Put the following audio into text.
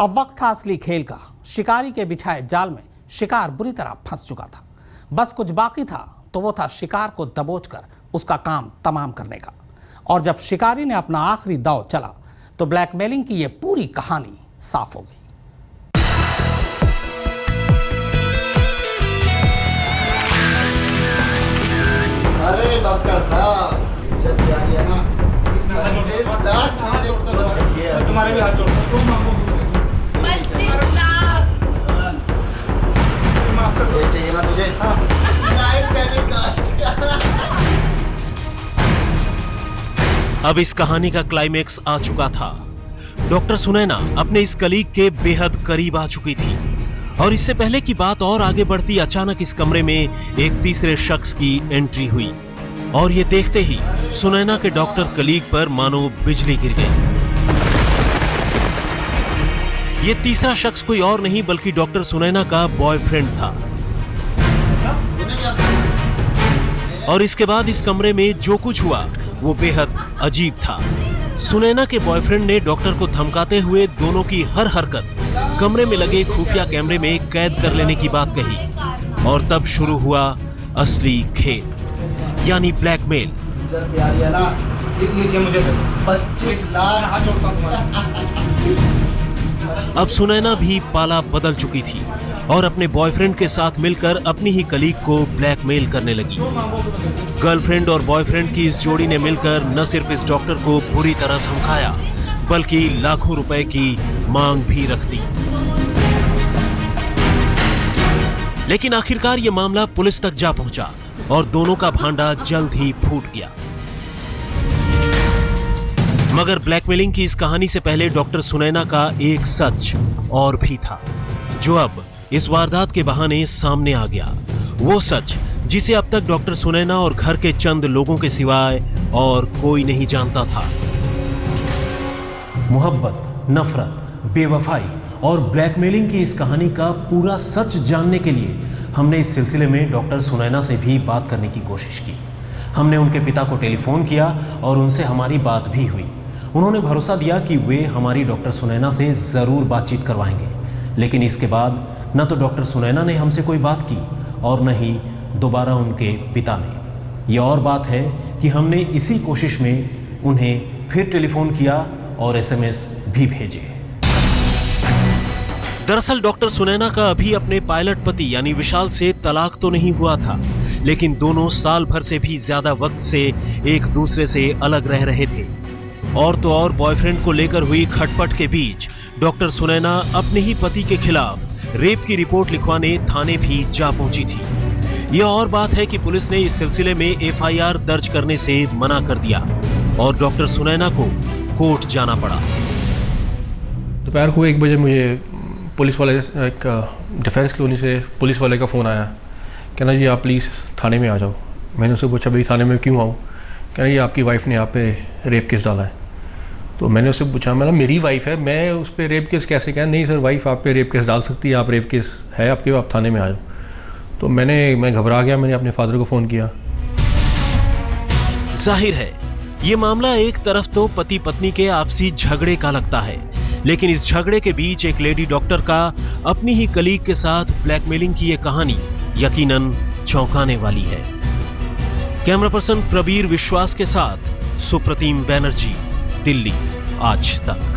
अब वक्त था असली खेल का। शिकारी के बिछाए जाल में शिकार बुरी तरह फंस चुका था। बस कुछ बाकी था तो वो था शिकार को दबोचकर उसका काम तमाम करने का। और जब शिकारी ने अपना आखिरी दांव चला तो ब्लैकमेलिंग की ये पूरी कहानी साफ हो गई। अरे डॉक्टर साहब, जल्दी आ गया ना। 25 लाख मेरे को चाहिए। तुम्हारे भी हाथ जोड़ता हूँ। 25 लाख ये चाहिए ना तुझे? Live telecast. अब इस कहानी का क्लाइमेक्स आ चुका था। डॉक्टर सुनैना अपने इस कलीग के बेहद करीब आ चुकी थी और इससे पहले की बात और आगे बढ़ती, अचानक इस कमरे में एक तीसरे शख्स की एंट्री हुई और ये देखते ही सुनैना के डॉक्टर कलीग पर मानो बिजली गिर गई। ये तीसरा शख्स कोई और नहीं बल्कि डॉक्टर सुनैना का बॉयफ्रेंड था। और इसके बाद इस कमरे में जो कुछ हुआ वो बेहद अजीब था। सुनैना के बॉयफ्रेंड ने डॉक्टर को धमकाते हुए दोनों की हर हरकत कमरे में लगे खुफिया कैमरे में कैद कर लेने की बात कही और तब शुरू हुआ असली खेल, यानी ब्लैकमेल। जल्दी आ गया ना। ये मुझे 25 लाख। हाथ जोड़ता हूँ तुम्हारे। अब सुनैना भी पाला बदल चुकी थी और अपने बॉयफ्रेंड के साथ मिलकर अपनी ही कलीग को ब्लैकमेल करने लगी। गर्लफ्रेंड और बॉयफ्रेंड की इस जोड़ी ने मिलकर न सिर्फ इस डॉक्टर को बुरी तरह धमकाया बल्कि लाखों रुपए की मांग भी रख दी। लेकिन आखिरकार यह मामला पुलिस तक जा पहुंचा और दोनों का भांडा जल्द ही फूट गया। मगर ब्लैकमेलिंग की इस कहानी से पहले डॉक्टर सुनैना का एक सच और भी था जो अब इस वारदात के बहाने सामने आ गया। वो सच जिसे अब तक डॉक्टर सुनैना और घर के चंद लोगों के सिवाय और कोई नहीं जानता था। मोहब्बत, नफरत, बेवफाई और ब्लैकमेलिंग की इस कहानी का पूरा सच जानने के लिए हमने इस सिलसिले में डॉक्टर सुनैना से भी बात करने की कोशिश की। हमने उनके पिता को टेलीफोन किया और उनसे हमारी बात भी हुई। उन्होंने भरोसा दिया कि वे हमारी डॉक्टर सुनैना से ज़रूर बातचीत करवाएंगे। लेकिन इसके बाद न तो डॉक्टर सुनैना ने हमसे कोई बात की और न ही दोबारा उनके पिता ने। यह और बात है कि हमने इसी कोशिश में उन्हें फिर टेलीफोन किया और एसएमएस भी भेजे। दरअसल डॉक्टर सुनैना का अभी अपने पायलट पति यानी विशाल से तलाक तो नहीं हुआ था, लेकिन दोनों साल भर से भी ज्यादा वक्त से एक दूसरे से अलग रह रहे थे। और तो और बॉयफ्रेंड को लेकर हुई खटपट के बीच डॉक्टर सुनैना अपने ही पति के खिलाफ रेप की रिपोर्ट लिखवाने थाने भी जा पहुंची थी। यह और बात है कि पुलिस ने इस सिलसिले में एफआईआर दर्ज करने से मना कर दिया और डॉक्टर सुनैना को कोर्ट जाना पड़ा। दोपहर को 1 बजे मुझे पुलिस वाले, एक डिफेंस कॉलोनी से पुलिस वाले का फ़ोन आया। कहना जी आप प्लीज़ थाने में आ जाओ। मैंने उससे पूछा भाई थाने में क्यों आऊँ? कहना जी आपकी वाइफ ने आप पे रेप केस डाला है। तो मैंने उससे पूछा, मतलब मेरी वाइफ है, मैं उस पर रेप केस कैसे? कहना नहीं सर, वाइफ आप पे रेप केस डाल सकती है, आप रेप केस है आपके, आप थाने में आ जाओ। तो मैं घबरा गया, मैंने अपने फादर को फ़ोन किया। जाहिर है ये मामला एक तरफ तो पति पत्नी के आपसी झगड़े का लगता है, लेकिन इस झगड़े के बीच एक लेडी डॉक्टर का अपनी ही कलीग के साथ ब्लैकमेलिंग की ये कहानी यकीनन चौंकाने वाली है। कैमरा पर्सन प्रबीर विश्वास के साथ सुप्रतिम बैनर्जी, दिल्ली आज तक।